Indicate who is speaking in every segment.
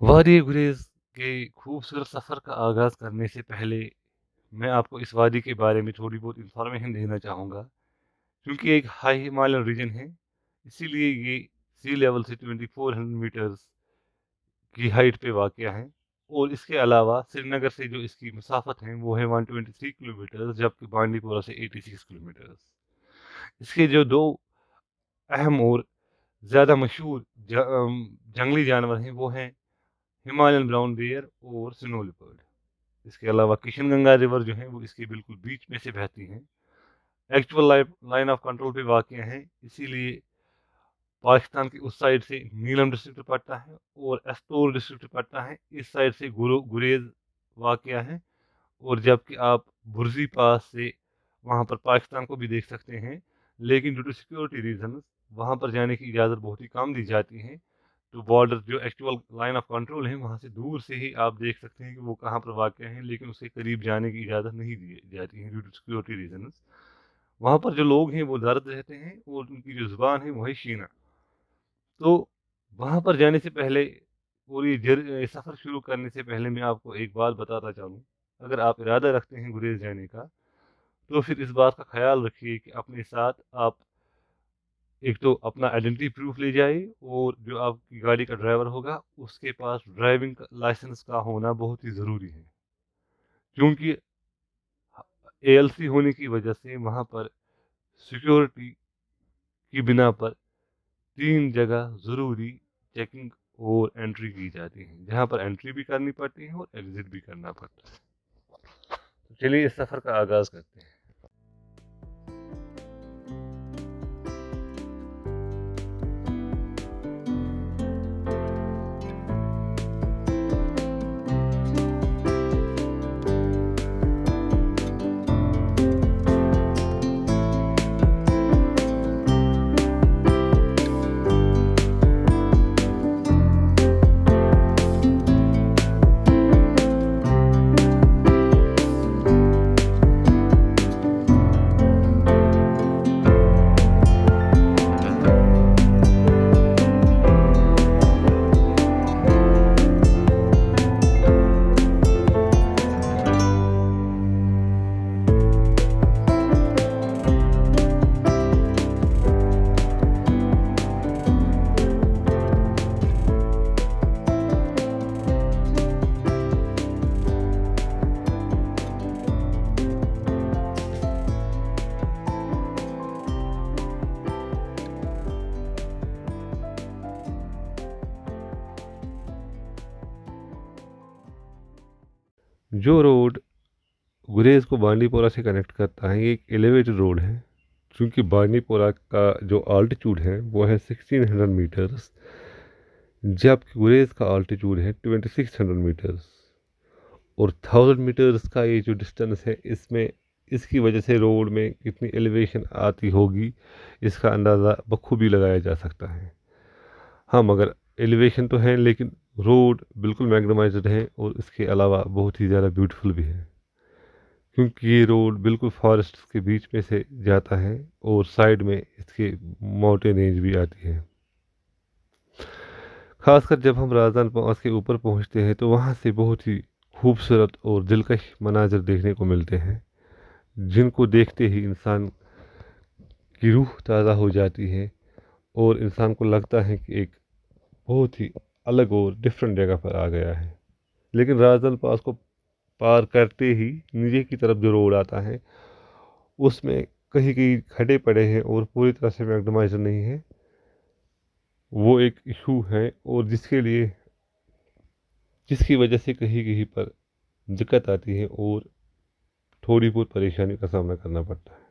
Speaker 1: वादी गुरेज़ के खूबसूरत सफ़र का आगाज़ करने से पहले मैं आपको इस वादी के बारे में थोड़ी बहुत इन्फॉर्मेशन देना चाहूँगा। क्योंकि एक हाई हिमालयन रीजन है, इसीलिए ये सी लेवल से 2400 मीटर्स की हाइट पे वाक़या है। और इसके अलावा श्रीनगर से जो इसकी मसाफ़त है वो है 123 किलोमीटर, जबकि बांडीपुरा से 86 किलोमीटर्स। इसके जो 2 अहम और ज़्यादा मशहूर जंगली जानवर हैं वो हैं हिमालयन ब्राउन बियर और स्नो लेपर्ड। इसके अलावा किशनगंगा रिवर जो है वो इसके बिल्कुल बीच में से बहती है। एक्चुअल लाइन ऑफ कंट्रोल पे वाक़या है, इसीलिए पाकिस्तान की उस साइड से नीलम डिस्ट्रिक्ट पड़ता है और एस्तोल डिस्ट्रिक्ट पड़ता है। इस साइड से गुरेज़ वाक़या है। और जबकि आप बुर्जी पास से वहाँ पर पाकिस्तान को भी देख सकते हैं, लेकिन ड्यू टू सिक्योरिटी रीज़न्स वहाँ पर जाने की इजाज़त बहुत ही कम दी जाती है। तो बॉर्डर जो एक्चुअल लाइन ऑफ कंट्रोल है, वहाँ से दूर से ही आप देख सकते हैं कि वो कहाँ पर वाक़या है, लेकिन उसके करीब जाने की इजाज़त नहीं दी जाती है ड्यू टू सिक्योरिटी रीज़न्स। वहाँ पर जो लोग हैं वो दर्द रहते हैं और उनकी जो ज़ुबान है वो है शीना। तो वहाँ पर जाने से पहले और ये सफ़र शुरू करने से पहले मैं आपको एक बात बताता चलूँ, अगर आप इरादा रखते हैं गुरेज़ जाने का, तो फिर इस बात का ख़्याल रखिए कि अपने साथ आप एक तो अपना आइडेंटिटी प्रूफ़ ले जाइए और जो आपकी गाड़ी का ड्राइवर होगा, उसके पास ड्राइविंग का लाइसेंस का होना बहुत ही ज़रूरी है। क्योंकि एएलसी होने की वजह से वहाँ पर सिक्योरिटी की बिना पर 3 जगह ज़रूरी चेकिंग और एंट्री की जाती है, जहाँ पर एंट्री भी करनी पड़ती है और एग्ज़िट भी करना पड़ता है। तो चलिए इस सफ़र का आगाज़ करते हैं। जो रोड गुरेज़ को बांडीपोरा से कनेक्ट करता है, ये एक एलिवेटेड रोड है। क्योंकि बांडीपोरा का जो आल्टीट्यूड है वो है 1600 मीटर्स, जबकि गुरेज़ का आल्टीट्यूड है 2600 मीटर्स। और 1000 मीटर्स का ये जो डिस्टेंस है, इसमें इसकी वजह से रोड में कितनी एलिवेशन आती होगी, इसका अंदाज़ा बखूबी लगाया जा सकता है। हाँ, मगर एलिवेशन तो है, लेकिन रोड बिल्कुल मैग्नेमाइज्ड है और इसके अलावा बहुत ही ज़्यादा ब्यूटीफुल भी है। क्योंकि ये रोड बिल्कुल फॉरेस्ट के बीच में से जाता है और साइड में इसके माउंटेन रेंज भी आती है। खासकर जब हम राजदान पास के ऊपर पहुंचते हैं तो वहाँ से बहुत ही खूबसूरत और दिलकश मनाजर देखने को मिलते हैं, जिनको देखते ही इंसान की रूह ताज़ा हो जाती है और इंसान को लगता है कि एक बहुत ही अलग और डिफरेंट जगह पर आ गया है। लेकिन राजदान पास को पार करते ही नीचे की तरफ जो रोड आता है, उसमें कहीं कहीं खड्डे पड़े हैं और पूरी तरह से मैग्नेमाइज्ड नहीं है। वो एक इशू है और जिसकी वजह से कहीं कहीं पर दिक्कत आती है और थोड़ी बहुत परेशानी का सामना करना पड़ता है।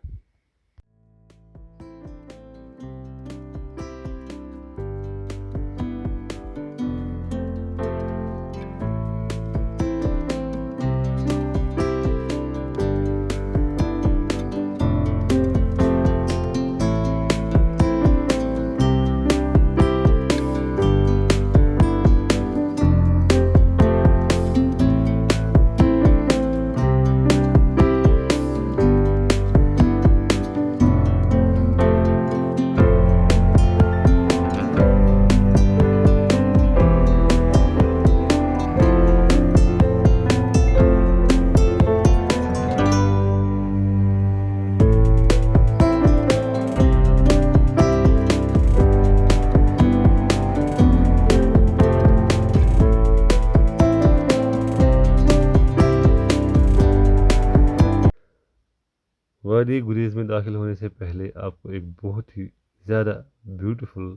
Speaker 2: वादी गुरेज़ में दाखिल होने से पहले आपको एक बहुत ही ज़्यादा ब्यूटीफुल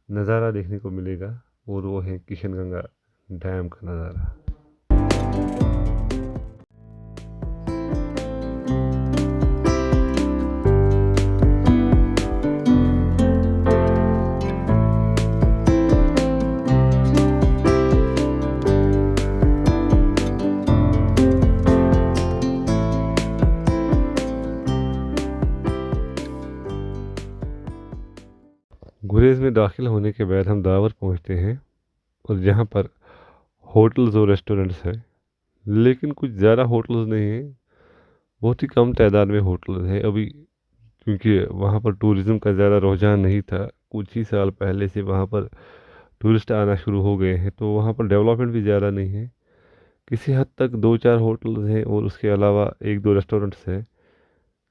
Speaker 2: नज़ारा देखने को मिलेगा, और वो है किशनगंगा डैम का नज़ारा। गुरेज़ में दाखिल होने के बाद हम दावर पहुंचते हैं, और जहां पर होटल्स और रेस्टोरेंट्स हैं, लेकिन कुछ ज़्यादा होटल्स नहीं हैं, बहुत ही कम तादाद में होटल्स हैं अभी, क्योंकि वहाँ पर टूरिज़्म का ज़्यादा रुझान नहीं था। कुछ ही साल पहले से वहाँ पर टूरिस्ट आना शुरू हो गए हैं, तो वहाँ पर डेवलपमेंट भी ज़्यादा नहीं है। किसी हद तक दो चार होटल्स हैं और उसके अलावा एक दो रेस्टोरेंट्स हैं,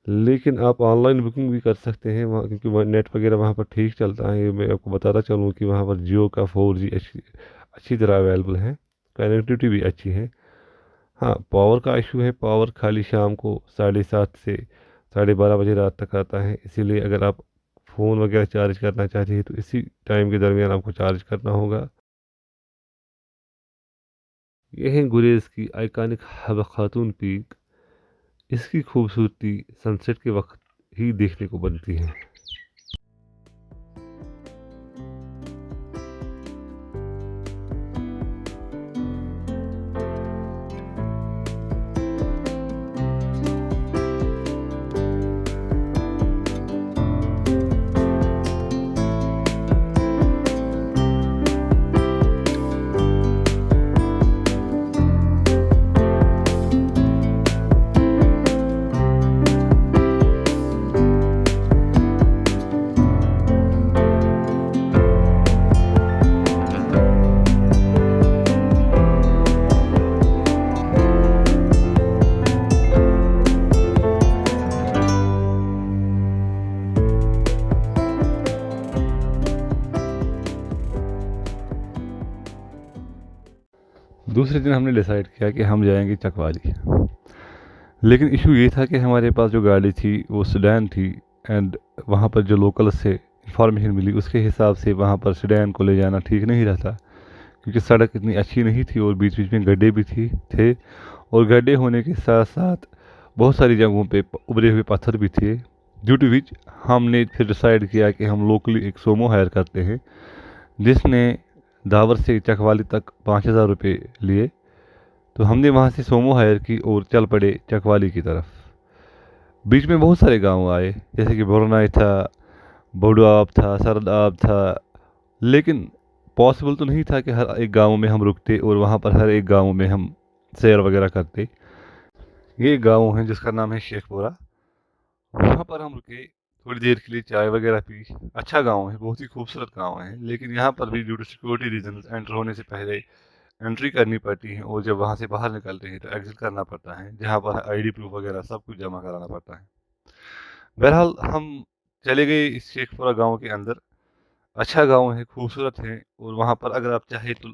Speaker 2: लेकिन आप ऑनलाइन बुकिंग भी कर सकते हैं वहाँ, क्योंकि वहाँ नेट वगैरह वहाँ पर ठीक चलता है। मैं आपको बताता चलूँ कि वहाँ पर जियो का 4G अच्छी तरह अवेलेबल है, कनेक्टिविटी भी अच्छी है। हाँ, पावर का इशू है, पावर खाली शाम को 7:30 से 12:30 बजे रात तक आता है, इसीलिए अगर आप फ़ोन वगैरह चार्ज करना चाहते हैं तो इसी टाइम के दरमियान आपको चार्ज करना होगा। यह है गुरेज़ की आइकॉनिक हवा खातून पीक। इसकी खूबसूरती सनसेट के वक्त ही देखने को बनती है। दूसरे दिन हमने डिसाइड किया कि हम जाएंगे चकवाली, लेकिन इशू ये था कि हमारे पास जो गाड़ी थी वो सेडान थी, एंड वहाँ पर जो लोकल से इंफॉर्मेशन मिली उसके हिसाब से वहाँ पर सेडान को ले जाना ठीक नहीं रहता, क्योंकि सड़क इतनी अच्छी नहीं थी और बीच बीच में गड्ढे भी थे, और गड्ढे होने के साथ साथ बहुत सारी जगहों पे उभरे हुए पत्थर भी थे, ड्यू टू विच हमने फिर डिसाइड किया कि हम लोकली एक सोमो हायर करते हैं, जिसने दावर से चकवाली तक 5,000 रुपये लिए। तो हमने वहाँ से सोमो हायर की और चल पड़े चकवाली की तरफ। बीच में बहुत सारे गांव आए, जैसे कि बोरनाई था, बड़ुआब था, सरदाब था, लेकिन पॉसिबल तो नहीं था कि हर एक गांव में हम रुकते और वहाँ पर हर एक गांव में हम सैर वगैरह करते। ये एक गाँव है जिसका नाम है शेखपुरा, वहाँ पर हम रुके, थोड़ी देर के लिए चाय वगैरह पी। अच्छा गांव है, बहुत ही खूबसूरत गांव है, लेकिन यहाँ पर भी due to security reason enter होने से पहले एंट्री करनी पड़ती है, और जब वहाँ से बाहर निकलते हैं तो एग्जिट करना पड़ता है, जहाँ पर आईडी प्रूफ वगैरह सब कुछ जमा कराना पड़ता है। बहरहाल हम चले गए इस शेखपुरा गांव के अंदर। अच्छा गांव है, खूबसूरत है, और वहाँ पर अगर आप चाहे तो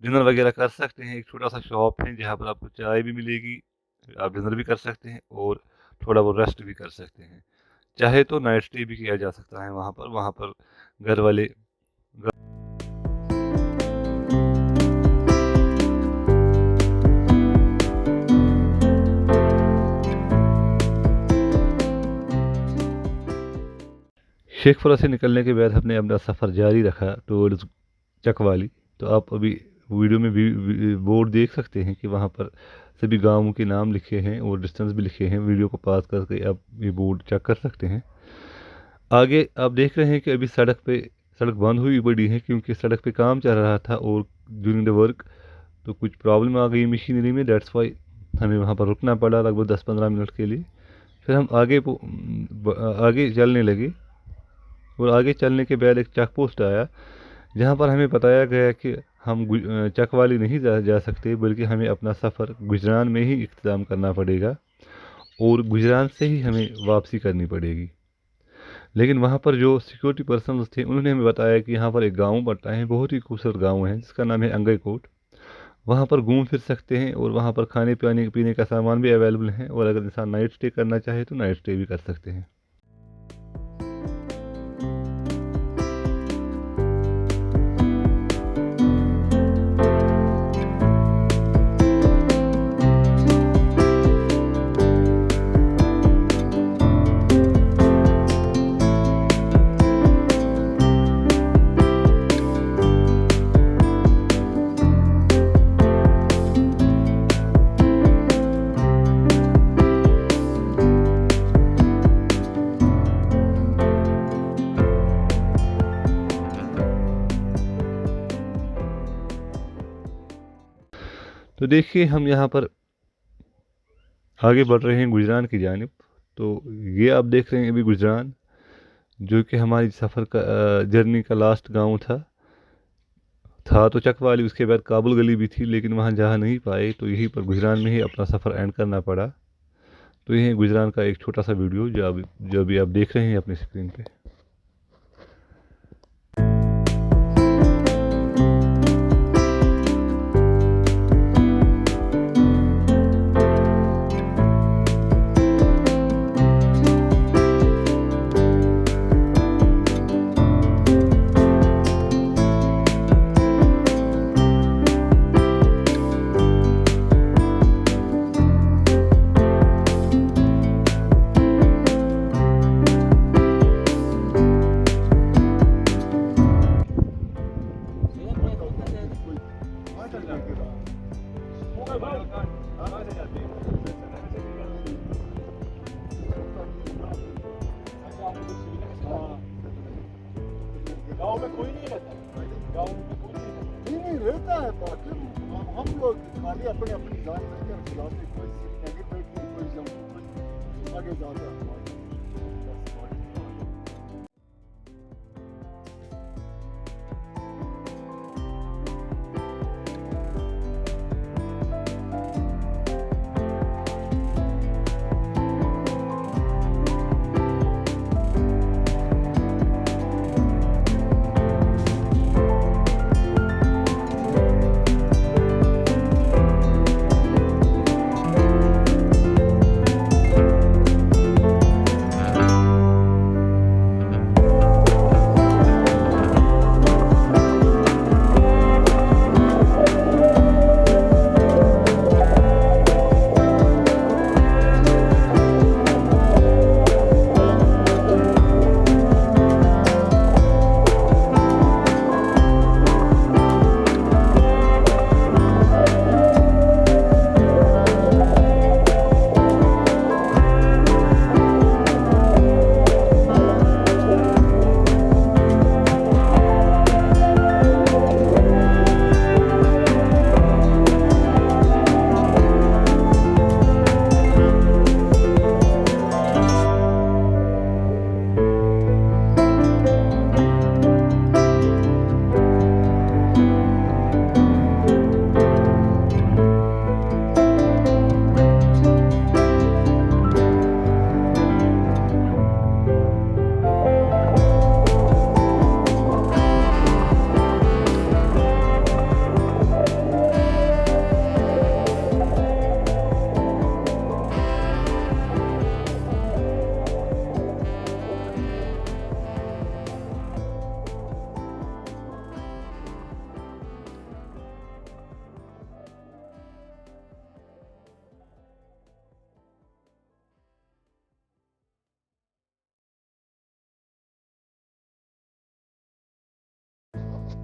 Speaker 2: डिनर वगैरह कर सकते हैं। एक छोटा सा शॉप है जहाँ पर आपको चाय भी मिलेगी, आप डिनर भी कर सकते हैं और थोड़ा बहुत रेस्ट भी कर सकते हैं। चाहे तो नाइट स्टे भी किया जा सकता है वहाँ पर घर वाले। शेखपुरा से निकलने के बाद हमने अपना सफ़र जारी रखा टूवर्ड्स चकवाली। तो आप अभी वीडियो में भी बोर्ड देख सकते हैं कि वहाँ पर सभी गांवों के नाम लिखे हैं और डिस्टेंस भी लिखे हैं। वीडियो को पास करके आप ये बोर्ड चेक कर सकते हैं। आगे आप देख रहे हैं कि अभी सड़क बंद हुई पड़ी है, क्योंकि सड़क पे काम चल रहा था और ड्यूरिंग द वर्क तो कुछ प्रॉब्लम आ गई मशीनरी में, डेट्स वाई हमें वहाँ पर रुकना पड़ा लगभग 10-15 मिनट के लिए। फिर हम आगे चलने लगे, और आगे चलने के बाद एक चेक पोस्ट आया, जहाँ पर हमें बताया गया कि हम चकवाली नहीं जा सकते, बल्कि हमें अपना सफ़र गुजरान में ही इख्तिताम करना पड़ेगा, और गुजरान से ही हमें वापसी करनी पड़ेगी। लेकिन वहाँ पर जो सिक्योरिटी पर्सनल थे उन्होंने हमें बताया कि यहाँ पर एक गाँव पड़ता है, बहुत ही खूबसूरत गाँव है जिसका नाम है अंगई कोट। वहाँ पर घूम फिर सकते हैं और वहाँ पर खाने पीने पीने का सामान भी अवेलेबल है, और अगर इंसान नाइट स्टे करना चाहे तो नाइट स्टे भी कर सकते हैं। तो देखिए हम यहाँ पर आगे बढ़ रहे हैं गुजरान की जानिब। तो ये आप देख रहे हैं अभी गुजरान, जो कि हमारी सफ़र का जर्नी का लास्ट गांव था तो चकवाली, उसके बाद काबुल गली भी थी, लेकिन वहाँ जा नहीं पाए, तो यहीं पर गुजरान में ही अपना सफ़र एंड करना पड़ा। तो यही गुजरान का एक छोटा सा वीडियो जो अभी आप देख रहे हैं अपनी स्क्रीन पे।
Speaker 3: गाँव में कोई नहीं रहता, गाँव में कोई नहीं रहता। नहीं नहीं रहता है, बाकी हम लोग खाली अपनी अपनी जान लेकर खिलाते, कोई नेगेटिव नहीं, कोई जंप, कोई आगे जाता है।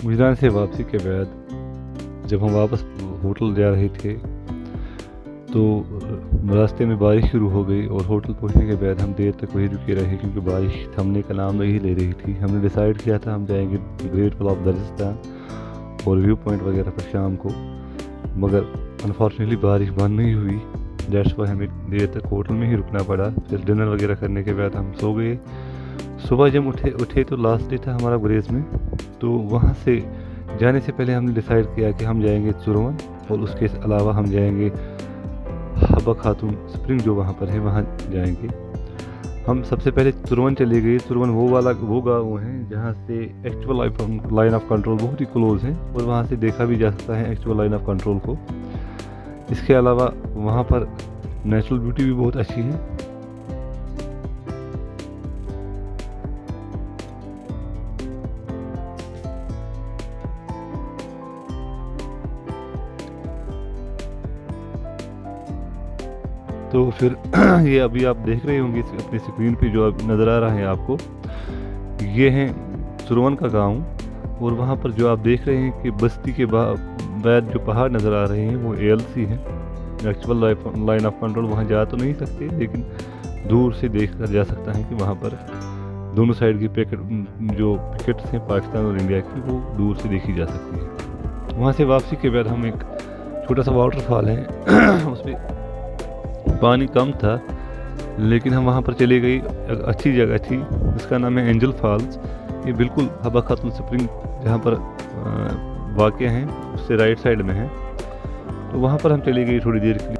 Speaker 2: गुजरान से वापसी के बाद जब हम वापस होटल जा रहे थे तो रास्ते में बारिश शुरू हो गई, और होटल पहुंचने के बाद हम देर तक वहीं रुके रहे क्योंकि बारिश थमने का नाम नहीं ले रही थी। हमने डिसाइड किया था हम जाएंगे ग्रेट वॉल ऑफ दर्जिस्तान और व्यू पॉइंट वगैरह पर शाम को, मगर अनफॉर्चुनेटली बारिश बंद नहीं हुई। दैट्स वाई हमें देर तक होटल में ही रुकना पड़ा। फिर डिनर वगैरह करने के बाद हम सो गए। सुबह जब उठे तो लास्ट डे था हमारा गुरेज में, तो वहाँ से जाने से पहले हमने डिसाइड किया कि हम जाएंगे चुरवन, और उसके अलावा हम जाएंगे हब्बा खातून स्प्रिंग जो वहाँ पर है वहाँ जाएंगे। हम सबसे पहले तुरवन चले गए। तुरवन वो गाँव है जहाँ से एक्चुअल लाइन ऑफ कंट्रोल बहुत ही क्लोज है और वहाँ से देखा भी जा सकता है एक्चुअल लाइन ऑफ कंट्रोल को। इसके अलावा वहाँ पर नेचुरल ब्यूटी भी बहुत अच्छी है। तो फिर ये अभी आप देख रहे होंगे अपनी स्क्रीन पे जो अब नज़र आ रहा है आपको, ये है सुरवन का गांव। और वहाँ पर जो आप देख रहे हैं कि बस्ती के बाद जो पहाड़ नज़र आ रहे हैं वो ALC है, एक्चुअल लाइन ऑफ कंट्रोल। वहाँ जा तो नहीं सकते लेकिन दूर से देख कर जा सकता है कि वहाँ पर दोनों साइड की पिकेट्स हैं पाकिस्तान और इंडिया की, वो दूर से देखी जा सकती है। वहाँ से वापसी के बाद हम एक छोटा सा वाटरफॉल है उसमें पानी कम था लेकिन हम वहाँ पर चले गए। अच्छी जगह थी जिसका नाम है एंजल फॉल्स। ये बिल्कुल हबा खातून स्प्रिंग जहाँ पर वाक़ है उससे राइट साइड में है। तो वहाँ पर हम चले गए थोड़ी देर के लिए।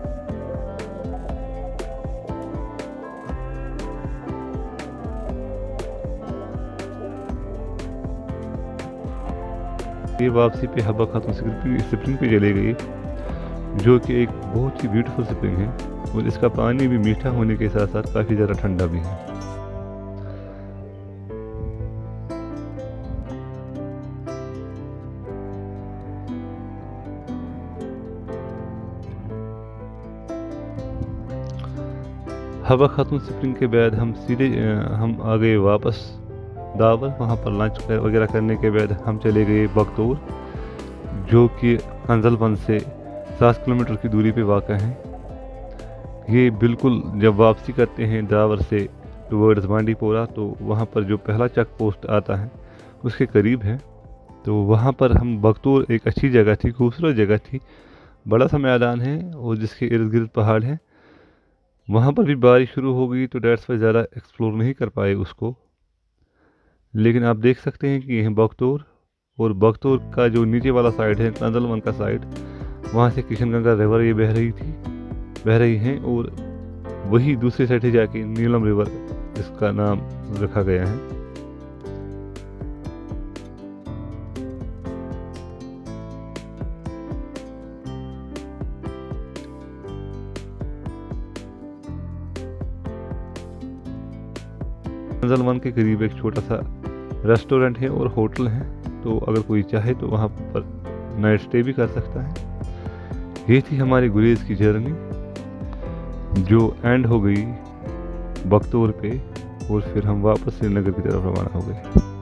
Speaker 2: ये वापसी पे हबा खातून स्प्रिंग पे चले गए, जो कि एक बहुत ही ब्यूटीफुल स्प्रिंग है और इसका पानी भी मीठा होने के साथ साथ काफ़ी ज़्यादा ठंडा भी है। हबा खातून स्प्रिंग के बाद हम सीधे हम आ गए वापस दावर। वहाँ पर लंच वगैरह करने के बाद हम चले गए बगतौर, जो कि कंजलबंद से 7 किलोमीटर की दूरी पे वाक़ है। ये बिल्कुल जब वापसी करते हैं दावर से टुवर्ड्स बांडीपोरा तो वहाँ पर जो पहला चेक पोस्ट आता है उसके करीब है। तो वहाँ पर हम बगतौर एक अच्छी जगह थी, खूबसूरत जगह थी, बड़ा सा मैदान है और जिसके इर्द गिर्द पहाड़ है। वहाँ पर भी बारिश शुरू हो गई तो डेट्स पर ज़्यादा एक्सप्लोर नहीं कर पाए उसको। लेकिन आप देख सकते हैं कि यह बगतौर और बगतौर का जो नीचे वाला साइड है कंजलबंद का साइड, वहाँ से किशनगंगा रिवर ये बह रही है और वही दूसरी साइड से जाके नीलम रिवर इसका नाम रखा गया है। कंजलबंद के करीब एक छोटा सा रेस्टोरेंट है और होटल है, तो अगर कोई चाहे तो वहाँ पर नाइट स्टे भी कर सकता है। ये थी हमारी गुरेज की जर्नी जो एंड हो गई बगतौर पे और फिर हम वापस श्रीनगर की तरफ रवाना हो गए।